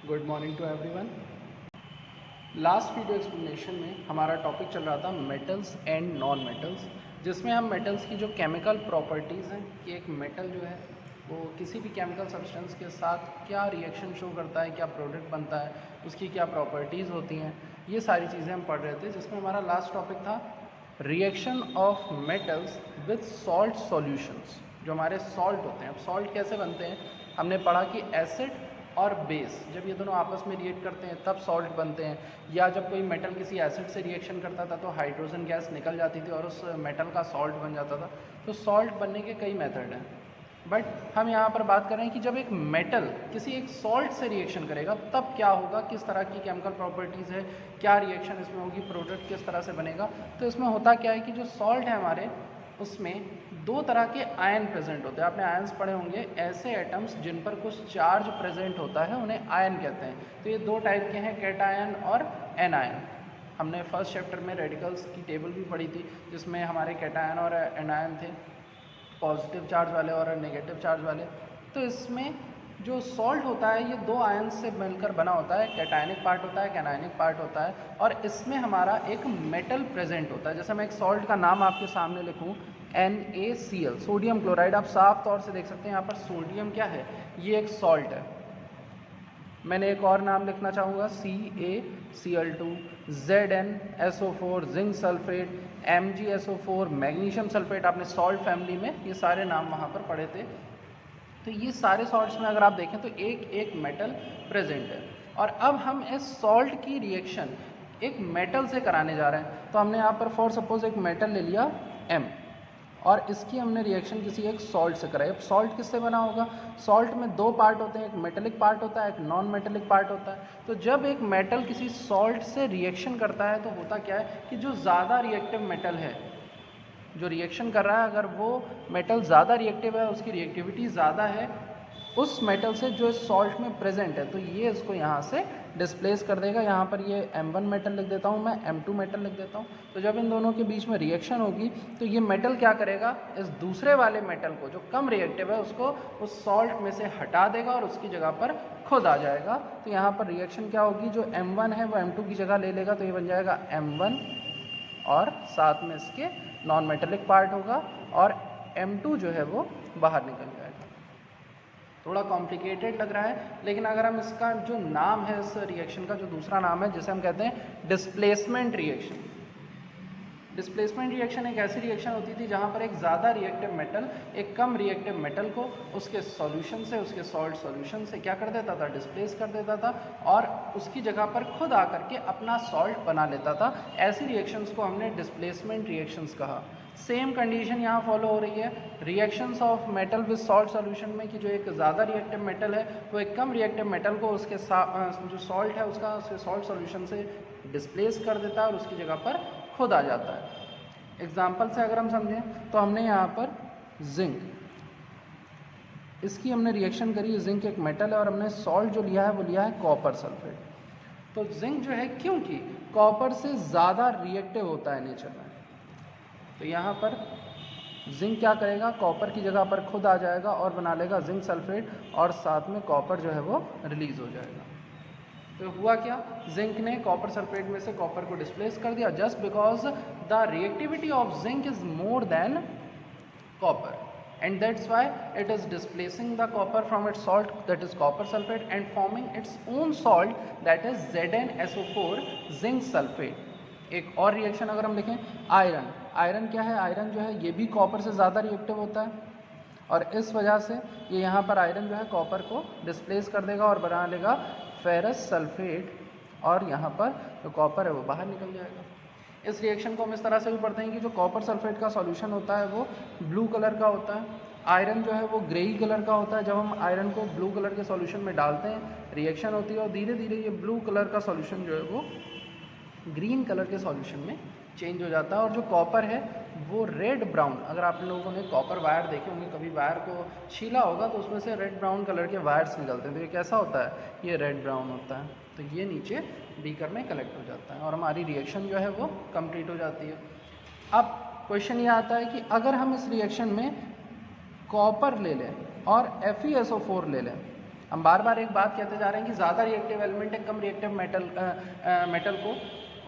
Good morning to everyone. Last video explanation में हमारा topic चल रहा था मेटल्स एंड नॉन मेटल्स, जिसमें हम मेटल्स की जो केमिकल प्रॉपर्टीज़ हैं कि एक मेटल जो है वो किसी भी केमिकल सब्सटेंस के साथ क्या रिएक्शन शो करता है, क्या प्रोडक्ट बनता है, उसकी क्या प्रॉपर्टीज़ होती हैं, ये सारी चीज़ें हम पढ़ रहे थे। जिसमें हमारा लास्ट टॉपिक था reaction of metals with salt solutions, जो हमारे सॉल्ट होते हैं। अब सॉल्ट कैसे बनते हैं, हमने पढ़ा कि एसिड और बेस जब ये दोनों आपस में रिएक्ट करते हैं तब सॉल्ट बनते हैं, या जब कोई मेटल किसी एसिड से रिएक्शन करता था तो हाइड्रोजन गैस निकल जाती थी और उस मेटल का सॉल्ट बन जाता था। तो सॉल्ट बनने के कई मेथड हैं, बट हम यहाँ पर बात कर रहे हैं कि जब एक मेटल किसी एक सॉल्ट से रिएक्शन करेगा तब क्या होगा, किस तरह की केमिकल प्रॉपर्टीज़ है, क्या रिएक्शन इसमें होगी, प्रोडक्ट किस तरह से बनेगा। तो इसमें होता क्या है कि जो सॉल्ट है हमारे, उसमें दो तरह के आयन प्रेजेंट होते हैं। आपने आयन्स पढ़े होंगे, ऐसे एटम्स जिन पर कुछ चार्ज प्रेजेंट होता है उन्हें आयन कहते हैं। तो ये दो टाइप के हैं, कैटायन और एनायन। हमने फर्स्ट चैप्टर में रेडिकल्स की टेबल भी पढ़ी थी, जिसमें हमारे कैटायन और एनायन थे, पॉजिटिव चार्ज वाले और नेगेटिव चार्ज वाले। तो इसमें जो सॉल्ट होता है ये दो आयन से मिलकर बना होता है, कैटायनिक पार्ट होता है, कैनायनिक पार्ट होता है, और इसमें हमारा एक मेटल प्रेजेंट होता है। जैसे मैं एक सॉल्ट का नाम आपके सामने लिखूं, NaCl, सोडियम क्लोराइड। आप साफ तौर से देख सकते हैं यहाँ पर सोडियम क्या है, ये एक सॉल्ट है। मैंने एक और नाम लिखना चाहूँगा, CaCl2, ZnSO4, zinc sulphate, MgSO4, magnesium sulphate. आपने सॉल्ट फैमिली में ये सारे नाम वहाँ पर पढ़े थे। तो ये सारे सॉल्ट्स में अगर आप देखें तो एक एक मेटल प्रेजेंट है, और अब हम इस सॉल्ट की रिएक्शन एक मेटल से कराने जा रहे हैं। तो हमने यहाँ पर फॉर सपोज एक मेटल ले लिया M, और इसकी हमने रिएक्शन किसी एक सॉल्ट से कराई। अब सॉल्ट किससे बना होगा, सॉल्ट में दो पार्ट होते हैं, एक मेटेलिक पार्ट होता है, एक नॉन मेटेलिक पार्ट होता है। तो जब एक मेटल किसी सॉल्ट से रिएक्शन करता है तो होता क्या है कि जो ज़्यादा रिएक्टिव मेटल है, जो रिएक्शन कर रहा है, अगर वो मेटल ज़्यादा रिएक्टिव है, उसकी रिएक्टिविटी ज़्यादा है उस मेटल से जो इस सॉल्ट में प्रेजेंट है, तो ये इसको यहाँ से डिस्प्लेस कर देगा। यहाँ पर ये M1 मेटल लिख देता हूँ, मैं M2 मेटल लिख देता हूँ। तो जब इन दोनों के बीच में रिएक्शन होगी तो ये मेटल क्या करेगा, इस दूसरे वाले मेटल को जो कम रिएक्टिव है उसको उस सॉल्ट में से हटा देगा और उसकी जगह पर खुद आ जाएगा। तो यहाँ पर रिएक्शन क्या होगी, जो M1 है वो M2 की जगह ले लेगा, तो ये बन जाएगा M1, और साथ में इसके नॉन मेटेलिक पार्ट होगा, और M2 जो है वो बाहर निकल जाएगा। थोड़ा कॉम्प्लिकेटेड लग रहा है, लेकिन अगर हम इसका जो नाम है इस रिएक्शन का, जो दूसरा नाम है जिसे हम कहते हैं डिस्प्लेसमेंट रिएक्शन। डिस्प्लेसमेंट रिएक्शन एक ऐसी रिएक्शन होती थी जहाँ पर एक ज़्यादा रिएक्टिव मेटल एक कम रिएक्टिव मेटल को उसके सॉल्यूशन से, उसके सॉल्ट सॉल्यूशन से क्या कर देता था, डिस्प्लेस कर देता था, और उसकी जगह पर खुद आकर के अपना सॉल्ट बना लेता था। ऐसी रिएक्शंस को हमने डिस्प्लेसमेंट रिएक्शंस कहा। सेम कंडीशन यहाँ फॉलो हो रही है reactions of metal with salt solution में, कि जो एक ज़्यादा रिएक्टिव मेटल है वो एक कम रिएक्टिव मेटल को उसके जो सॉल्ट है उसका उसके सॉल्ट सॉल्यूशन से डिस्प्लेस कर देता है और उसकी जगह पर खुद आ जाता है। एग्जाम्पल से अगर हम समझें तो हमने यहाँ पर जिंक, इसकी हमने रिएक्शन करी, जिंक एक मेटल है, और हमने सॉल्ट जो लिया है वो लिया है कॉपर सल्फेट। तो जिंक जो है, क्योंकि कॉपर से ज़्यादा रिएक्टिव होता है नेचर में, तो यहाँ पर जिंक क्या करेगा, कॉपर की जगह पर खुद आ जाएगा और बना लेगा जिंक सल्फेट, और साथ में कॉपर जो है वो रिलीज हो जाएगा। तो हुआ क्या, जिंक ने कॉपर सल्फेट में से कॉपर को डिस्प्लेस कर दिया, just because the reactivity of zinc is more than copper, and that's why it is displacing the copper from its salt, that is copper sulfate, and forming its own salt, that is ZnSO4, zinc sulfate। एक और reaction अगर हम लिखें, iron, iron क्या है, iron जो है ये भी कॉपर से ज़्यादा रिएक्टिव होता है, और इस वजह से ये यहाँ पर आयरन जो है कॉपर को डिस्प्लेस कर देगा और बना लेगा फेरस सल्फेट, और यहाँ पर जो कॉपर है वो बाहर निकल जाएगा। इस रिएक्शन को हम इस तरह से भी पढ़ते हैं कि जो कॉपर सल्फेट का सॉल्यूशन होता है वो ब्लू कलर का होता है, आयरन जो है वो ग्रेई कलर का होता है। जब हम आयरन को ब्लू कलर के सॉल्यूशन में डालते हैं, रिएक्शन होती है, और धीरे धीरे ये ब्लू कलर का सॉल्यूशन जो है वो ग्रीन कलर के सॉल्यूशन में चेंज हो जाता है, और जो कॉपर है वो रेड ब्राउन, अगर आप लोगों ने कॉपर वायर देखे होंगे, कभी वायर को छीला होगा तो उसमें से रेड ब्राउन कलर के वायर्स निकलते हैं। तो ये कैसा होता है, ये रेड ब्राउन होता है। तो ये नीचे बीकर में कलेक्ट हो जाता है और हमारी रिएक्शन जो है वो कंप्लीट हो जाती है। अब क्वेश्चन ये आता है कि अगर हम इस रिएक्शन में कॉपर ले लें और FeSO4 ले लें, हम बार बार एक बात कहते जा रहे हैं कि ज़्यादा रिएक्टिव एलिमेंट एक कम रिएक्टिव मेटल को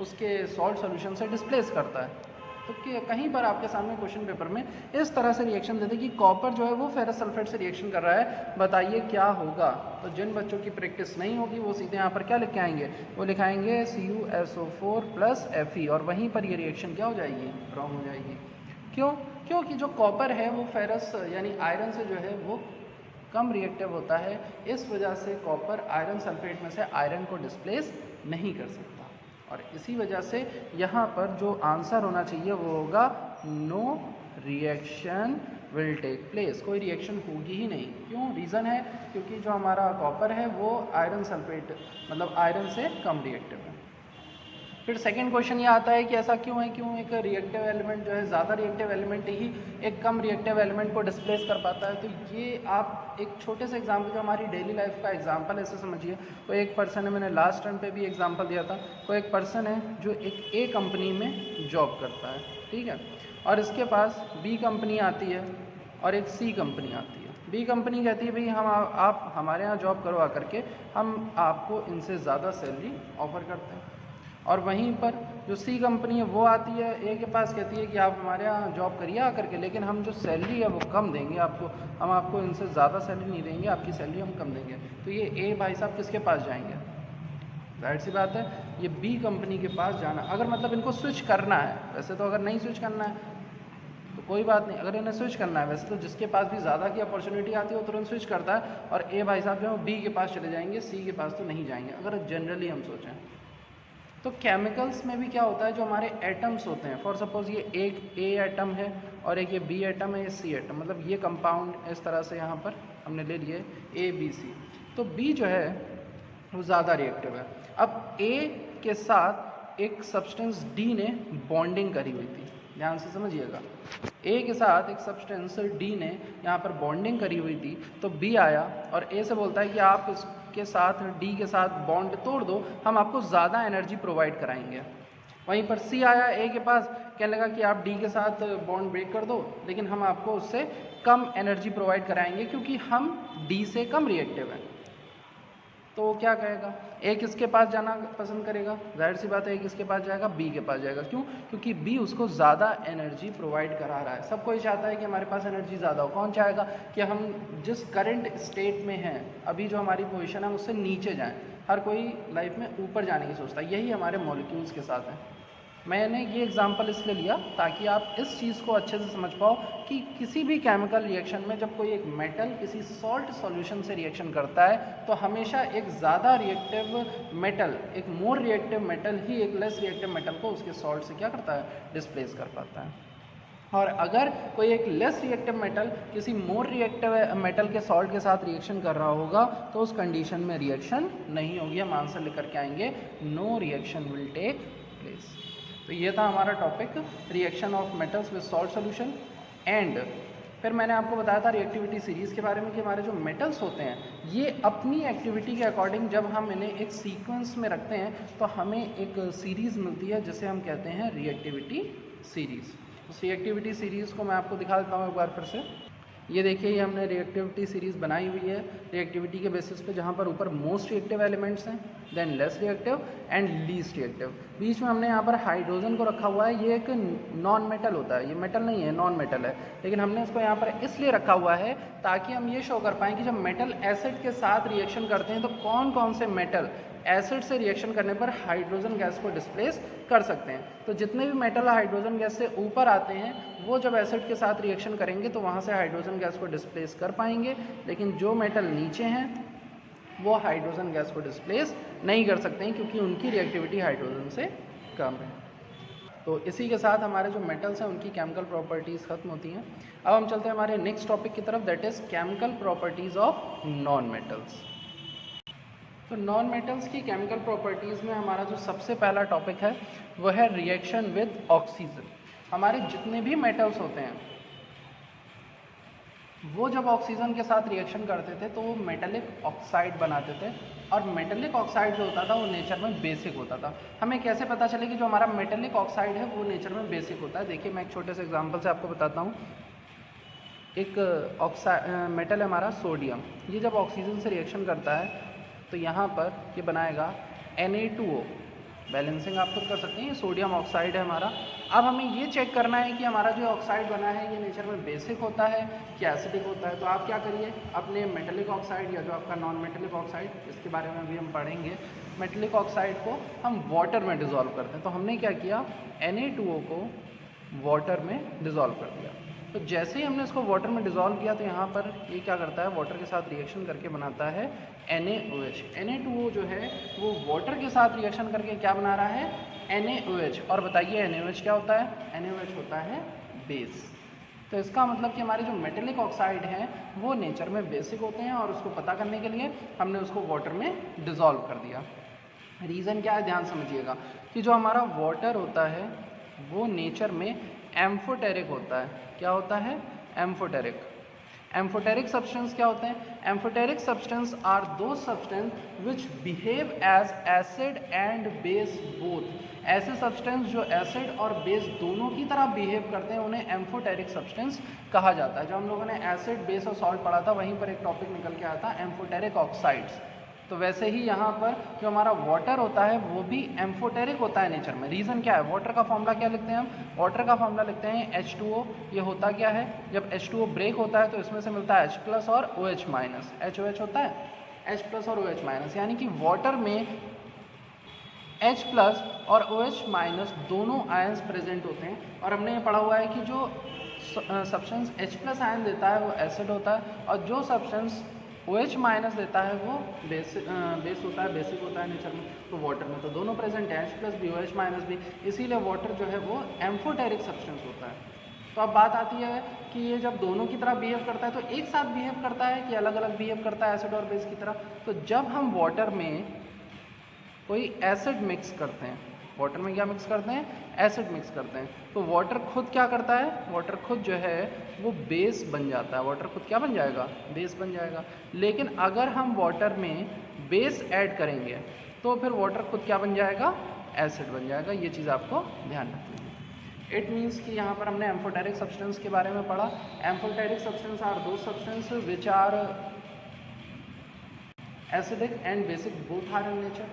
उसके सॉल्ट सॉल्यूशन से डिस्प्लेस करता है। तो कहीं पर आपके सामने क्वेश्चन पेपर में इस तरह से रिएक्शन देते कि कॉपर जो है वो फेरस सल्फेट से रिएक्शन कर रहा है, बताइए क्या होगा। तो जिन बच्चों की प्रैक्टिस नहीं होगी वो सीधे यहाँ पर क्या लिख के आएंगे, वो लिखाएंगे CuSO4 + Fe, और वहीं पर ये रिएक्शन क्या हो जाएगी, रॉन्ग हो जाएगी। क्यों? क्योंकि जो कॉपर है वो फेरस यानी आयरन से जो है वो कम रिएक्टिव होता है, इस वजह से कॉपर आयरन सल्फेट में से आयरन को डिस्प्लेस नहीं कर सकता, और इसी वजह से यहाँ पर जो आंसर होना चाहिए वो होगा no reaction will take place, कोई रिएक्शन होगी ही नहीं। क्यों? रीज़न है क्योंकि जो हमारा कॉपर है वो आयरन सल्फेट मतलब आयरन से कम रिएक्टिव है। फिर सेकंड क्वेश्चन ये आता है कि ऐसा क्यों है, क्यों एक रिएक्टिव एलिमेंट जो है ज़्यादा रिएक्टिव एलिमेंट ही एक कम रिएक्टिव एलिमेंट को डिस्प्लेस कर पाता है। तो ये आप एक छोटे से एग्जाम्पल, जो हमारी डेली लाइफ का एग्जाम्पल ऐसे समझिए। कोई एक पर्सन है, मैंने लास्ट टर्म पे भी एग्जाम्पल दिया था, कोई एक पर्सन है जो एक ए कंपनी में जॉब करता है, ठीक है, और इसके पास बी कंपनी आती है और एक सी कंपनी आती है। बी कंपनी कहती है भाई हम आप हमारे यहाँ जॉब करवा करके हम आपको इनसे ज़्यादा सैलरी ऑफ़र करते हैं, और वहीं पर जो सी कंपनी है वो आती है ए के पास, कहती है कि आप हमारे यहाँ जॉब करिए आकर के, लेकिन हम जो सैलरी है वो कम देंगे आपको, हम आपको इनसे ज़्यादा सैलरी नहीं देंगे, आपकी सैलरी हम कम देंगे। तो ये ए भाई साहब किसके पास जाएंगे? जाहिर सी बात है ये बी कंपनी के पास जाना, अगर मतलब इनको स्विच करना है। वैसे तो अगर नहीं स्विच करना है तो कोई बात नहीं, अगर इन्हें स्विच करना है वैसे तो जिसके पास भी ज़्यादा की अपॉर्चुनिटी आती है वो तुरंत स्विच करता है, और ए भाई साहब जो है बी के पास चले जाएंगे, सी के पास तो नहीं जाएंगे, अगर जनरली हम सोचें। तो केमिकल्स में भी क्या होता है, जो हमारे एटम्स होते हैं, फॉर सपोज ये एक ए एटम है और एक ये बी एटम है, ये सी एटम, मतलब ये कंपाउंड इस तरह से यहाँ पर हमने ले लिए ABC। तो बी जो है वो ज़्यादा रिएक्टिव है। अब ए के साथ एक सब्सटेंस डी ने बॉन्डिंग करी हुई थी, ध्यान से समझिएगा। ए के साथ एक सब्सटेंस डी ने यहाँ पर बॉन्डिंग करी हुई थी, तो बी आया और ए से बोलता है कि आप इसके साथ डी के साथ बॉन्ड तोड़ दो, हम आपको ज़्यादा एनर्जी प्रोवाइड कराएंगे। वहीं पर सी आया ए के पास, कहने लगा कि आप डी के साथ बॉन्ड ब्रेक कर दो, लेकिन हम आपको उससे कम एनर्जी प्रोवाइड कराएंगे क्योंकि हम डी से कम रिएक्टिव हैं। तो वो क्या कहेगा, ए किसके पास जाना पसंद करेगा? जाहिर सी बात है ए किसके पास जाएगा, बी के पास जाएगा। क्यों? क्योंकि बी उसको ज़्यादा एनर्जी प्रोवाइड करा रहा है। सब कोई चाहता है कि हमारे पास एनर्जी ज़्यादा हो। कौन चाहेगा कि हम जिस करंट स्टेट में हैं, अभी जो हमारी पोजीशन है उससे नीचे जाएं। हर कोई लाइफ में ऊपर जाने की सोचता है। यही हमारे मॉलिक्यूल्स के साथ है। मैंने ये एग्जांपल इसलिए लिया ताकि आप इस चीज़ को अच्छे से समझ पाओ कि किसी भी केमिकल रिएक्शन में जब कोई एक मेटल किसी सॉल्ट सॉल्यूशन से रिएक्शन करता है तो हमेशा एक ज़्यादा रिएक्टिव मेटल, एक मोर रिएक्टिव मेटल ही एक लेस रिएक्टिव मेटल को उसके सॉल्ट से क्या करता है, डिस्प्लेस कर पाता है। और अगर कोई एक लेस रिएक्टिव मेटल किसी मोर रिएक्टिव मेटल के सॉल्ट के साथ रिएक्शन कर रहा होगा तो उस कंडीशन में रिएक्शन नहीं होगी। हम आंसर लेकर के आएंगे no reaction will take place. तो ये था हमारा topic reaction of metals with salt solution. And फिर मैंने आपको बताया था रिएक्टिविटी सीरीज़ के बारे में कि हमारे जो मेटल्स होते हैं ये अपनी एक्टिविटी के अकॉर्डिंग जब हम इन्हें एक सीक्वेंस में रखते हैं तो हमें एक सीरीज़ मिलती है जिसे हम कहते हैं रिएक्टिविटी सीरीज़। उस रिएक्टिविटी सीरीज़ को मैं आपको दिखा देता हूँ एक बार फिर से। ये देखिए ये हमने रिएक्टिविटी सीरीज़ बनाई हुई है रिएक्टिविटी के बेसिस पे, जहाँ पर ऊपर मोस्ट रिएक्टिव एलिमेंट्स हैं, then less reactive and least reactive. बीच में हमने यहाँ पर हाइड्रोजन को रखा हुआ है। ये एक नॉन मेटल होता है, ये मेटल नहीं है, नॉन मेटल है, लेकिन हमने इसको यहाँ पर इसलिए रखा हुआ है ताकि हम ये शो कर पाएँ कि जब मेटल एसिड के साथ रिएक्शन करते हैं तो कौन कौन से मेटल एसिड से रिएक्शन करने पर हाइड्रोजन गैस को डिस्प्लेस कर सकते हैं। तो जितने भी मेटल हाइड्रोजन गैस से ऊपर आते हैं वो जब एसिड के साथ रिएक्शन करेंगे तो वहाँ से हाइड्रोजन गैस को डिस्प्लेस कर पाएंगे, लेकिन जो मेटल नीचे हैं वो हाइड्रोजन गैस को डिस्प्लेस नहीं कर सकते हैं क्योंकि उनकी रिएक्टिविटी हाइड्रोजन से कम है। तो इसी के साथ हमारे जो मेटल्स हैं उनकी केमिकल प्रॉपर्टीज़ खत्म होती हैं। अब हम चलते हैं हमारे नेक्स्ट टॉपिक की तरफ, that is chemical properties of non metals. तो नॉन मेटल्स की केमिकल प्रॉपर्टीज़ में हमारा जो सबसे पहला टॉपिक है वो है रिएक्शन विद ऑक्सीजन। हमारे जितने भी मेटल्स होते हैं वो जब ऑक्सीजन के साथ रिएक्शन करते थे तो वो मेटेलिक ऑक्साइड बनाते थे, और मेटेलिक ऑक्साइड जो होता था वो नेचर में बेसिक होता था। हमें कैसे पता चले कि जो हमारा मेटेलिक ऑक्साइड है वो नेचर में बेसिक होता है? देखिए मैं एक छोटे से एग्जांपल से आपको बताता हूँ। एक मेटल है हमारा सोडियम, ये जब ऑक्सीजन से रिएक्शन करता है तो यहाँ पर ये बनाएगा Na2O। बैलेंसिंग आप खुद कर सकते हैं, ये सोडियम ऑक्साइड है हमारा। अब हमें ये चेक करना है कि हमारा जो ऑक्साइड बना है ये नेचर में बेसिक होता है कि एसिडिक होता है। तो आप क्या करिए, अपने मेटेलिक ऑक्साइड या जो आपका नॉन मेटेलिक ऑक्साइड, इसके बारे में भी हम पढ़ेंगे, मेटेलिक ऑक्साइड को हम वाटर में डिज़ोल्व करते हैं। तो हमने क्या किया, Na2O को वाटर में डिज़ोल्व कर दिया। तो जैसे ही हमने इसको वाटर में डिज़ोल्व किया तो यहाँ पर ये क्या करता है, वाटर के साथ रिएक्शन करके बनाता है NaOH। Na2O जो है वो वाटर के साथ रिएक्शन करके क्या बना रहा है, NaOH। और बताइए NaOH क्या होता है, NaOH होता है बेस। तो इसका मतलब कि हमारे जो मेटेलिक ऑक्साइड हैं वो नेचर में बेसिक होते हैं, और उसको पता करने के लिए हमने उसको वाटर में डिज़ोल्व कर दिया। रीज़न क्या है, ध्यान समझिएगा कि जो हमारा वाटर होता है वो नेचर में एम्फोटेरिक होता है। क्या होता है, एम्फोटेरिक। एम्फोटेरिक सब्सटेंस क्या होते हैं, amphoteric substance are the substance which behave as acid and base both. ऐसे सब्सटेंस जो एसिड और बेस दोनों की तरह बिहेव करते हैं उन्हें एम्फोटेरिक सब्सटेंस कहा जाता है। जब हम लोगों ने एसिड, बेस और सॉल्ट पढ़ा था वहीं पर एक टॉपिक निकल के आया था एम्फोटेरिक ऑक्साइड्स। तो वैसे ही यहाँ पर जो हमारा वाटर होता है वो भी एम्फोटेरिक होता है नेचर में। रीज़न क्या है, वाटर का फॉर्मूला क्या लिखते हैं हम, वाटर का फॉर्मूला लिखते हैं H2O। ये होता क्या है, जब H2O ब्रेक होता है तो इसमें से मिलता है H+ और OH-। HOH होता है H+ और OH-, यानी कि वाटर में H+ और OH- दोनों आयंस प्रेजेंट होते हैं। और हमने ये पढ़ा हुआ है कि जो सब्सटेंस H+ आयन देता है वो एसिड होता है, और जो सब्सटेंस OH- देता है वो बेस होता है, बेसिक होता है नेचर में। तो वाटर में तो दोनों प्रेजेंट है, H+ भी OH- भी, इसीलिए वाटर जो है वो एम्फोटेरिक सब्सटेंस होता है। तो अब बात आती है कि ये जब दोनों की तरह बिहेव करता है तो एक साथ बिहेव करता है कि अलग अलग बिहेव करता है एसिड और बेस की तरह। तो जब हम वाटर में कोई एसिड मिक्स करते हैं, वाटर में क्या मिक्स करते हैं, एसिड मिक्स करते हैं, तो वाटर खुद क्या करता है, वाटर खुद जो है वो बेस बन जाता है। वाटर खुद क्या बन जाएगा, बेस बन जाएगा। लेकिन अगर हम वाटर में बेस ऐड करेंगे तो फिर वाटर खुद क्या बन जाएगा, एसिड बन जाएगा। ये चीज़ आपको ध्यान रखनी है। इट मीन्स कि यहाँ पर हमने एम्फोटेरिक सब्सटेंस के बारे में पढ़ा। Amphoteric substance are the substance which are acidic and basic, both are in nature.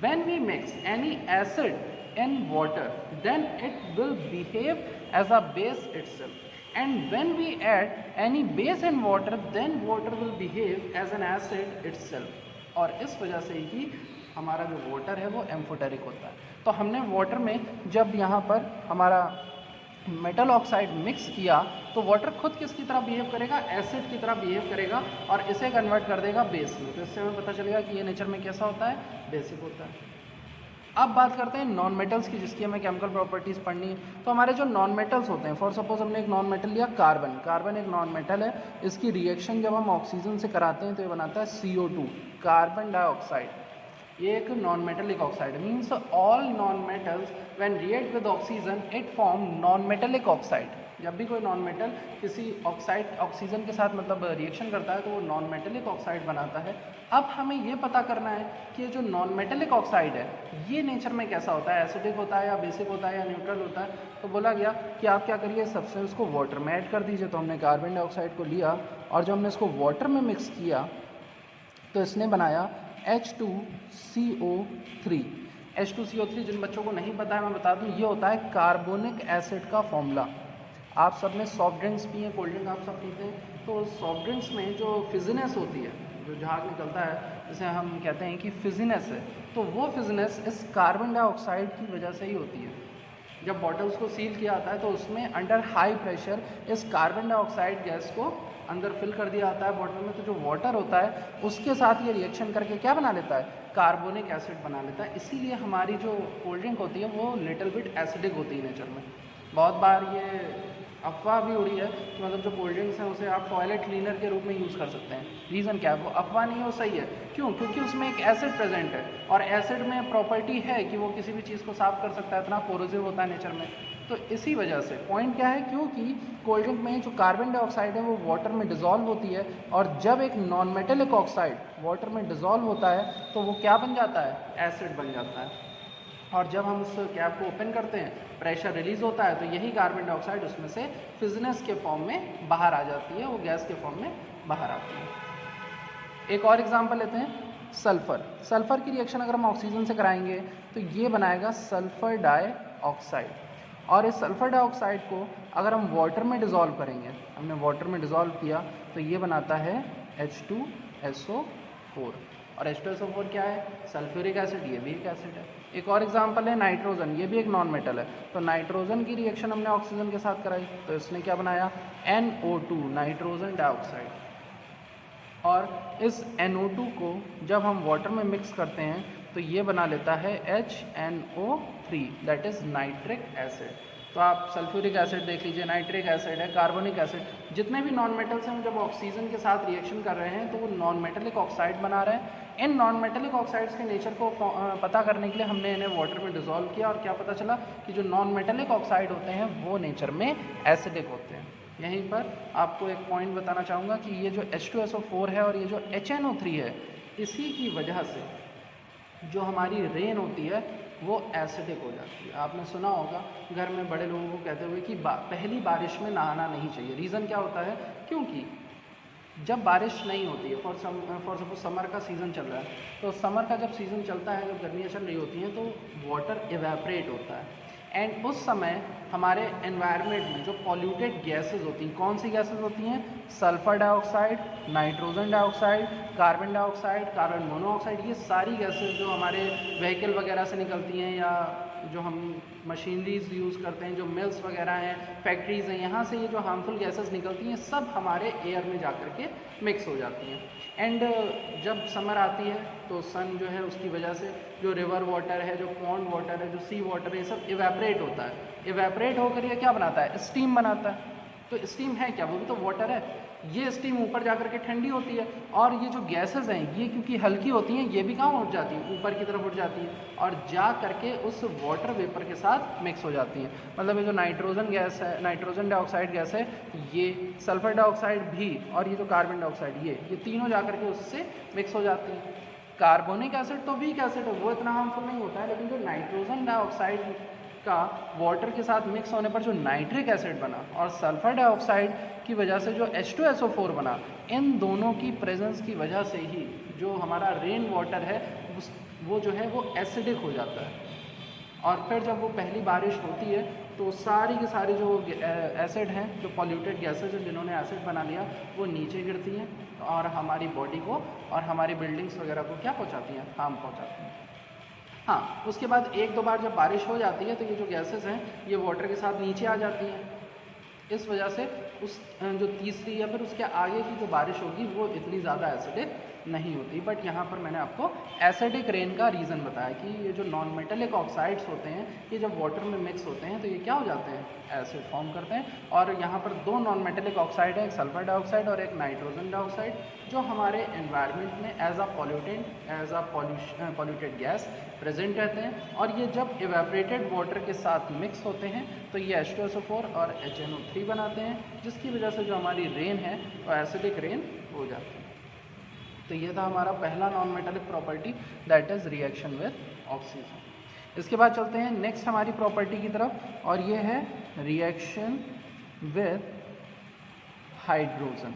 When we mix any acid in water then it will behave as a base itself, and when we add any base in water then water will behave as an acid itself। और इस वजह से ही हमारा जो water है वो amphoteric होता है। तो हमने वाटर में जब यहाँ पर हमारा मेटल ऑक्साइड मिक्स किया तो वाटर खुद किसकी तरह बिहेव करेगा, एसिड की तरह बिहेव करेगा, और इसे कन्वर्ट कर देगा बेस में। तो इससे हमें पता चलेगा कि ये नेचर में कैसा होता है, बेसिक होता है। अब बात करते हैं नॉन मेटल्स की, जिसकी हमें केमिकल प्रॉपर्टीज़ पढ़नी है। तो हमारे जो नॉन मेटल्स होते हैं, फॉर सपोज हमने एक नॉन मेटल लिया कार्बन। कार्बन एक नॉन मेटल है, इसकी रिएक्शन जब हम ऑक्सीजन से कराते हैं तो ये बनाता है CO2, कार्बन डाइऑक्साइड। ये एक non metallic oxide, means all non metals when react with oxygen it form non metallic oxide. जब भी कोई नॉन मेटल किसी ऑक्साइड ऑक्सीजन के साथ मतलब रिएक्शन करता है तो वो नॉन मेटेलिक ऑक्साइड बनाता है। अब हमें ये पता करना है कि ये जो नॉन मेटेलिक ऑक्साइड है ये नेचर में कैसा होता है, एसिडिक होता है या बेसिक होता है या न्यूट्रल होता है। तो बोला गया कि आप क्या करिए, सब्सटेंस को वाटर में ऐड कर दीजिए। तो हमने कार्बन डाइऑक्साइड को लिया और जब हमने इसको वाटर में मिक्स किया तो इसने बनाया H2CO3। H2CO3 जिन बच्चों को नहीं पता है मैं बता दूं, ये होता है कार्बोनिक एसिड का फॉर्मूला। आप सब ने सॉफ्ट ड्रिंक्स पिए, कोल्ड ड्रिंक आप सब पीते हैं, तो सॉफ्ट ड्रिंक्स में जो फिजिनेस होती है, जो झाग निकलता है, जिसे हम कहते हैं कि फिजिनेस है, तो वो फिजिनेस इस कार्बन डाइऑक्साइड की वजह से ही होती है। जब बॉटल्स को सील किया जाता है तो उसमें अंडर हाई प्रेशर इस कार्बन डाइऑक्साइड गैस को अंदर फिल कर दिया जाता है बॉटल में। तो जो वाटर होता है उसके साथ ये रिएक्शन करके क्या बना लेता है, कार्बोनिक एसिड बना लेता है। इसीलिए हमारी जो कोल्ड ड्रिंक होती है वो लिटिल बिट एसिडिक होती है नेचर में। बहुत बार ये अफवाह भी उड़ी है कि मतलब जो कोल्ड ड्रिंक्स हैं उसे आप टॉयलेट क्लीनर के रूप में यूज़ कर सकते हैं। रीज़न क्या है, वो अफवाह नहीं है, वो सही है। क्यों, क्योंकि उसमें एक एसिड प्रेजेंट है और एसिड में प्रॉपर्टी है कि वो किसी भी चीज़ को साफ़ कर सकता है, इतना कोरोसिव होता है नेचर में। तो इसी वजह से पॉइंट क्या है, क्योंकि कोल्ड ड्रिंक में जो कार्बन डाइऑक्साइड है वो वाटर में डिज़ोल्व होती है, और जब एक नॉन मेटेलिक ऑक्साइड वाटर में डिज़ोल्व होता है तो वो क्या बन जाता है, एसिड बन जाता है। और जब हम उस कैप को ओपन करते हैं, प्रेशर रिलीज होता है, तो यही कार्बन डाइऑक्साइड उसमें से फिजनेस के फॉर्म में बाहर आ जाती है, वो गैस के फॉर्म में बाहर आती है। एक और एग्जांपल लेते हैं, सल्फर। सल्फर की रिएक्शन अगर हम ऑक्सीजन से कराएंगे तो ये बनाएगा सल्फर डाइऑक्साइड, और इस सल्फर डाइऑक्साइड को अगर हम वाटर में डिज़ोल्व करेंगे, हमने वाटर में डिज़ोल्व किया तो ये बनाता है H2SO4, और H2SO4 क्या है? सल्फ्यूरिक एसिड, ये भी एक एसिड है। एक और एग्जांपल है नाइट्रोजन, ये भी एक नॉन मेटल है। तो नाइट्रोजन की रिएक्शन हमने ऑक्सीजन के साथ कराई तो इसने क्या बनाया? NO2, nitrogen dioxide. और इस NO2 को जब हम वाटर में मिक्स करते हैं तो ये बना लेता है HNO3, that is nitric acid. तो आप सल्फ्यूरिक एसिड देख लीजिए, नाइट्रिक एसिड है, कार्बोनिक एसिड, जितने भी नॉन मेटल्स हैं जब ऑक्सीजन के साथ रिएक्शन कर रहे हैं तो वो नॉन मेटेलिक ऑक्साइड बना रहे हैं। इन नॉन मेटेलिक ऑक्साइड्स के नेचर को पता करने के लिए हमने इन्हें वाटर में डिज़ोल्व किया, और क्या पता चला कि जो नॉन मेटेलिक ऑक्साइड होते हैं वो नेचर में एसिडिक होते हैं। यहीं पर आपको एक पॉइंट बताना चाहूँगा कि ये जो H2SO4 है और ये जो HNO3 है, इसी की वजह से जो हमारी रेन होती है वो एसिडिक हो जाती है। आपने सुना होगा घर में बड़े लोगों को कहते हुए कि पहली बारिश में नहाना नहीं चाहिए। रीज़न क्या होता है? क्योंकि जब बारिश नहीं होती है, फॉर सपोज समर का सीज़न चल रहा है, तो समर का जब सीज़न चलता है, जब गर्मियाँ चल रही होती हैं तो वाटर इवेपरेट होता है, एंड उस समय हमारे एनवायरनमेंट में जो पॉल्यूटेड गैसेस होती हैं, कौन सी गैसेस होती हैं? Sulphur dioxide, nitrogen dioxide, carbon dioxide, carbon monoxide, ये सारी गैसेस जो हमारे व्हीकल वगैरह से निकलती हैं या जो हम मशीनरीज यूज़ करते हैं, जो मिल्स वगैरह हैं, फैक्ट्रीज़ हैं, यहाँ से ये जो हार्मफुल गैसेस निकलती हैं सब हमारे एयर में जा कर के मिक्स हो जाती हैं। एंड जब समर आती है तो सन जो है उसकी वजह से जो रिवर वाटर है, जो पॉन्ड वाटर है, जो सी वाटर है, ये सब इवेपरेट होता है। इवेपरेट होकर ये क्या बनाता है? स्टीम बनाता है। तो स्टीम है क्या? वो भी तो वाटर है। ये स्टीम ऊपर जाकर के ठंडी होती है, और ये जो गैसेस हैं ये क्योंकि हल्की होती हैं, ये भी कहाँ उठ जाती हैं? ऊपर की तरफ उठ जाती हैं और जा करके उस वाटर वेपर के साथ मिक्स हो जाती हैं। मतलब ये जो नाइट्रोजन गैस है, नाइट्रोजन डाइऑक्साइड गैस है, ये सल्फर डाइऑक्साइड भी, और ये जो कार्बन डाइऑक्साइड, ये तीनों जा करके उससे मिक्स हो जाती हैं। कार्बोनिक एसिड तो वीक एसिड है, वो इतना हार्मफुल नहीं होता है, लेकिन जो नाइट्रोजन डाइऑक्साइड का वाटर के साथ मिक्स होने पर जो नाइट्रिक एसिड बना और सल्फर डाइऑक्साइड की वजह से जो H2SO4 बना, इन दोनों की प्रेजेंस की वजह से ही जो हमारा रेन वाटर है वो जो है वो एसिडिक हो जाता है। और फिर जब वो पहली बारिश होती है तो सारी की सारी जो एसिड हैं, जो पॉल्यूटेड गैसेज हैं जिन्होंने एसिड बना लिया, वो नीचे गिरती हैं और हमारी बॉडी को और हमारी बिल्डिंग्स वगैरह को क्या पहुँचाती हैं? हार्म पहुँचाती हैं। हाँ, उसके बाद एक दो बार जब बारिश हो जाती है तो ये जो गैसेस हैं ये वाटर के साथ नीचे आ जाती हैं। इस वजह से उस जो तीसरी या फिर उसके आगे की जो बारिश होगी वो इतनी ज़्यादा एसिडिक नहीं होती। बट यहाँ पर मैंने आपको एसिडिक रेन का रीज़न बताया कि ये जो नॉन मेटेलिक ऑक्साइड्स होते हैं ये जब वाटर में मिक्स होते हैं तो ये क्या हो जाते हैं? एसिड फॉर्म करते हैं। और यहाँ पर दो नॉन मेटेलिक ऑक्साइड है, एक सल्फर डाइऑक्साइड और एक नाइट्रोजन डाइऑक्साइड, जो हमारे एनवायरनमेंट में as a polluted gas present रहते हैं। और ये जब इवेपरेटेड वाटर के साथ मिक्स होते हैं तो ये H2SO4 और HNO3 बनाते हैं, जिसकी वजह से जो हमारी रेन है वो एसिडिक रेन हो जाती है। तो ये था हमारा पहला non metallic property, that is reaction with oxygen. इसके बाद चलते हैं नेक्स्ट हमारी प्रॉपर्टी की तरफ, और ये है रिएक्शन विद हाइड्रोजन।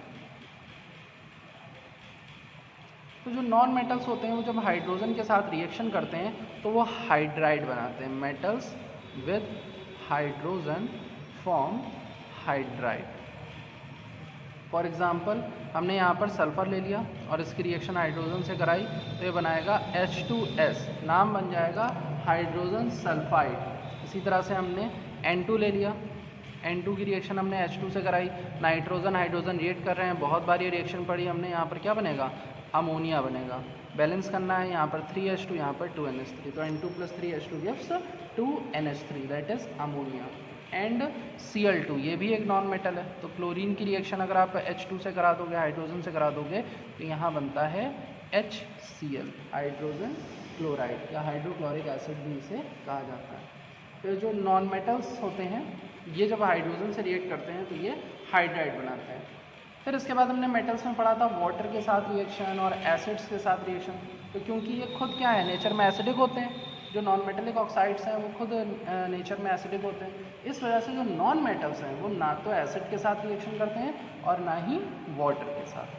तो जो नॉन मेटल्स होते हैं वो जब हाइड्रोजन के साथ रिएक्शन करते हैं तो वो हाइड्राइड बनाते हैं। Metals with hydrogen form hydride. For example हमने यहाँ पर सल्फ़र ले लिया और इसकी रिएक्शन हाइड्रोजन से कराई तो ये बनाएगा H2S, नाम बन जाएगा हाइड्रोजन सल्फाइड। इसी तरह से हमने N2 ले लिया, N2 की रिएक्शन हमने H2 से कराई, नाइट्रोजन हाइड्रोजन रिएक्ट कर रहे हैं, बहुत बार ये रिएक्शन पड़ी हमने, यहाँ पर क्या बनेगा? अमोनिया बनेगा। बैलेंस करना है, यहाँ पर 3H2, यहाँ पर 2NH3, तो N2 + 3H2 gives 2NH3, that is ammonia. And Cl2, ये भी एक नॉन मेटल है, तो क्लोरीन की रिएक्शन अगर आप H2 से करा दोगे, हाइड्रोजन से करा दोगे, तो यहाँ बनता है HCl, हाइड्रोजन क्लोराइड, या हाइड्रोक्लोरिक एसिड भी इसे कहा जाता है। फिर जो नॉन मेटल्स होते हैं ये जब हाइड्रोजन से रिएक्ट करते हैं तो ये हाइड्राइड बनाते हैं। फिर इसके बाद हमने मेटल्स में पढ़ा था वाटर के साथ रिएक्शन और एसिड्स के साथ रिएक्शन। तो क्योंकि ये खुद क्या है? नेचर में एसिडिक होते हैं, जो नॉन मेटेलिक ऑक्साइड्स हैं वो खुद नेचर में एसिडिक होते हैं। इस वजह से जो नॉन मेटल्स हैं वो ना तो एसिड के साथ रिएक्शन करते हैं और ना ही वाटर के साथ।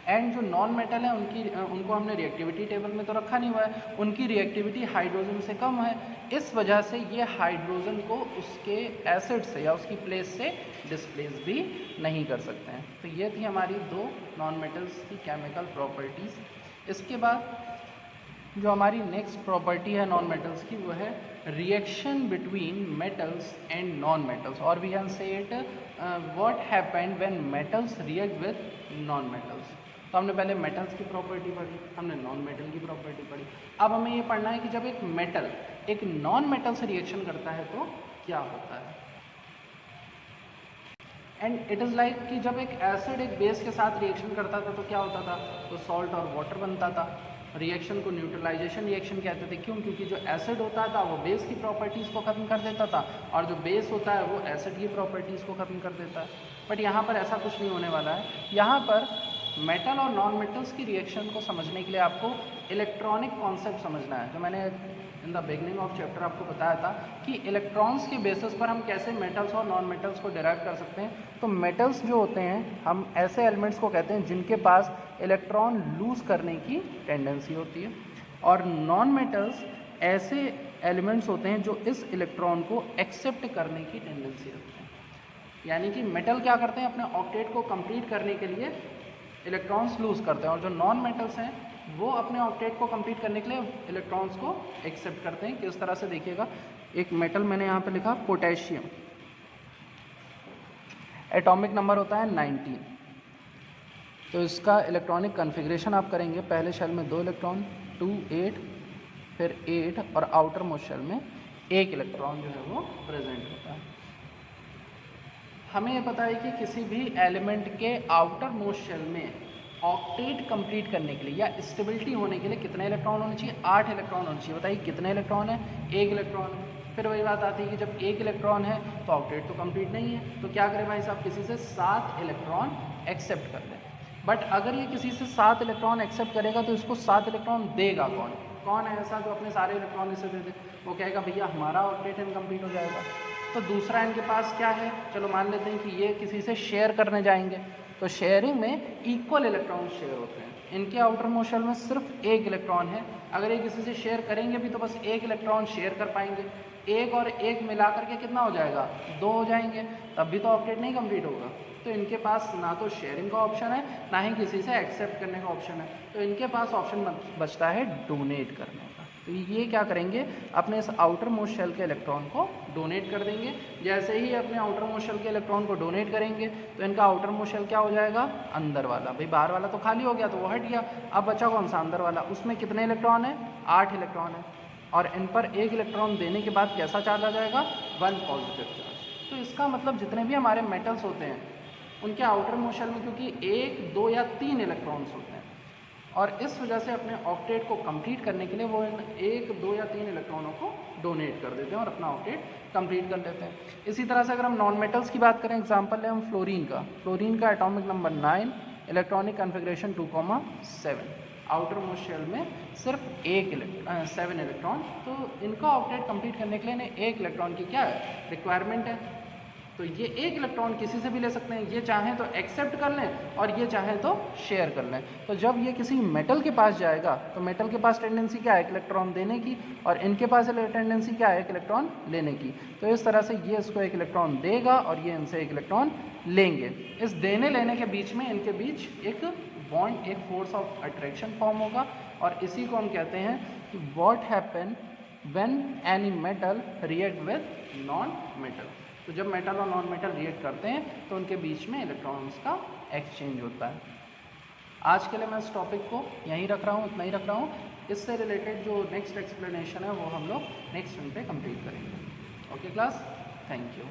एंड जो नॉन मेटल है उनको हमने रिएक्टिविटी टेबल में तो रखा नहीं हुआ है, उनकी रिएक्टिविटी हाइड्रोजन से कम है। इस वजह से ये हाइड्रोजन को उसके एसिड से या उसकी प्लेस से डिस्प्लेस भी नहीं कर सकते हैं। तो ये थी हमारी दो नॉन मेटल्स की केमिकल प्रॉपर्टीज़। इसके बाद जो हमारी नेक्स्ट प्रॉपर्टी है नॉन मेटल्स की वो है reaction between metals and non metals, और we can say it what happened when metals react with non metals. तो हमने पहले मेटल्स की प्रॉपर्टी पढ़ी, हमने नॉन मेटल की प्रॉपर्टी पढ़ी। अब हमें ये पढ़ना है कि जब एक मेटल एक नॉन मेटल से रिएक्शन करता है तो क्या होता है। एंड इट इज़ लाइक कि जब एक एसिड एक बेस के साथ रिएक्शन करता था तो क्या होता था, तो सॉल्ट और वाटर बनता था। रिएक्शन को न्यूट्रलाइजेशन रिएक्शन कहते थे। क्यों? क्योंकि जो एसिड होता था वो बेस की प्रॉपर्टीज़ को ख़त्म कर देता था और जो बेस होता है वो एसिड की प्रॉपर्टीज़ को ख़त्म कर देता है। बट यहाँ पर ऐसा कुछ नहीं होने वाला है। यहाँ पर मेटल और नॉन मेटल्स की रिएक्शन को समझने के लिए आपको इलेक्ट्रॉनिक कॉन्सेप्ट समझना है, जो मैंने in the beginning of chapter आपको बताया था कि इलेक्ट्रॉन्स के बेसिस पर हम कैसे मेटल्स और नॉन मेटल्स को डिराइव कर सकते हैं। तो मेटल्स जो होते हैं हम ऐसे एलिमेंट्स को कहते हैं जिनके पास इलेक्ट्रॉन लूज़ करने की टेंडेंसी होती है, और नॉन मेटल्स ऐसे एलिमेंट्स होते हैं जो इस इलेक्ट्रॉन को एक्सेप्ट करने की टेंडेंसी रखते हैं। यानी कि मेटल क्या करते हैं, अपने ऑक्टेट को कंप्लीट करने के लिए इलेक्ट्रॉन्स लूज़ करते हैं, और जो नॉन मेटल्स हैं वो अपने ऑक्टेट को कंप्लीट करने के लिए इलेक्ट्रॉन्स को एक्सेप्ट करते हैं। किस तरह से देखिएगा, एक मेटल मैंने यहाँ पे लिखा पोटेशियम, एटॉमिक नंबर होता है 19। तो इसका इलेक्ट्रॉनिक कन्फिग्रेशन आप करेंगे, पहले शेल में 2 इलेक्ट्रॉन 2 8, फिर 8, और आउटर मोस्ट शेल में 1 इलेक्ट्रॉन जो है वो प्रेजेंट होता है। हमें ये पता है कि किसी भी एलिमेंट के आउटर मोस्ट शेल में ऑक्टेट कंप्लीट करने के लिए या स्टेबिलिटी होने के लिए कितने इलेक्ट्रॉन होने चाहिए, 8 इलेक्ट्रॉन होने चाहिए। बताइए कितने इलेक्ट्रॉन है, 1 इलेक्ट्रॉन है। फिर वही बात आती है कि जब 1 इलेक्ट्रॉन है तो ऑक्टेट तो कंप्लीट नहीं है, तो क्या करें भाई साहब, किसी से 7 इलेक्ट्रॉन एक्सेप्ट कर लें। बट अगर ये किसी से 7 इलेक्ट्रॉन एक्सेप्ट करेगा तो इसको 7 इलेक्ट्रॉन देगा कौन? कौन है ऐसा जो अपने सारे इलेक्ट्रॉन इसे दे दे? वो कहेगा भैया हमारा ऑक्टेट इनकम्प्लीट हो जाएगा। तो दूसरा इनके पास क्या है, चलो मान लेते हैं कि ये किसी से शेयर करने जाएंगे, तो शेयरिंग में इक्वल इलेक्ट्रॉन शेयर होते हैं। इनके आउटर मोस्ट शेल में सिर्फ 1 इलेक्ट्रॉन है, अगर ये किसी से शेयर करेंगे भी तो बस 1 इलेक्ट्रॉन शेयर कर पाएंगे। 1 और 1 मिला करके कितना हो जाएगा, 2 हो जाएंगे, तब भी तो ऑक्टेट नहीं कंप्लीट होगा। तो इनके पास ना तो शेयरिंग का ऑप्शन है ना ही किसी से एक्सेप्ट करने का ऑप्शन है, तो इनके पास ऑप्शन बचता है डोनेट करने का। तो ये क्या करेंगे, अपने इस आउटर मोस्ट शेल के इलेक्ट्रॉन को डोनेट कर देंगे। जैसे ही अपने आउटर मोस्ट शेल के इलेक्ट्रॉन को डोनेट करेंगे तो इनका आउटर मोस्ट शेल क्या हो जाएगा, अंदर वाला। भाई बाहर वाला तो खाली हो गया तो वो हट गया, अब बचा कौन सा, अंदर वाला। उसमें कितने इलेक्ट्रॉन है, 8 इलेक्ट्रॉन है, और इन पर 1 इलेक्ट्रॉन देने के बाद कैसा चार्ज आ जाएगा, 1 पॉजिटिव चार्ज। तो इसका मतलब जितने भी हमारे मेटल्स होते हैं उनके आउटर मोस्ट शेल में क्योंकि 1, 2 या 3 इलेक्ट्रॉन्स होते हैं, और इस वजह से अपने ऑक्टेट को कंप्लीट करने के लिए वो इन 1, 2 या 3 इलेक्ट्रॉनों को डोनेट कर देते हैं और अपना ऑक्टेट कंप्लीट कर लेते हैं। इसी तरह से अगर हम नॉन मेटल्स की बात करें, एग्जांपल है हम फ्लोरीन का। फ्लोरीन का atomic number 9, electronic configuration 2,7, outer most shell में सिर्फ 7 इलेक्ट्रॉन। तो इनका ऑक्टेट कंप्लीट करने के लिए इन्हें 1 इलेक्ट्रॉन की क्या है, रिक्वायरमेंट है। तो ये 1 इलेक्ट्रॉन किसी से भी ले सकते हैं, ये चाहें तो एक्सेप्ट कर लें और ये चाहें तो शेयर कर लें। तो जब ये किसी मेटल के पास जाएगा तो मेटल के पास टेंडेंसी क्या है, 1 इलेक्ट्रॉन देने की, और इनके पास टेंडेंसी क्या है, 1 इलेक्ट्रॉन लेने की। तो इस तरह से ये इसको 1 इलेक्ट्रॉन देगा और ये इनसे 1 इलेक्ट्रॉन लेंगे। इस देने लेने के बीच में इनके बीच एक बॉन्ड, एक फोर्स ऑफ अट्रैक्शन फॉर्म होगा, और इसी को हम कहते हैं कि what happen when any metal react with non metal. तो जब मेटल और नॉन मेटल रिएक्ट करते हैं तो उनके बीच में इलेक्ट्रॉन्स का एक्सचेंज होता है। आज के लिए मैं इस टॉपिक को यहीं रख रहा हूँ, इतना ही रख रहा हूँ। इससे रिलेटेड जो नेक्स्ट एक्सप्लेनेशन है वो हम लोग नेक्स्ट दिन पे कंप्लीट करेंगे। Okay class, thank you.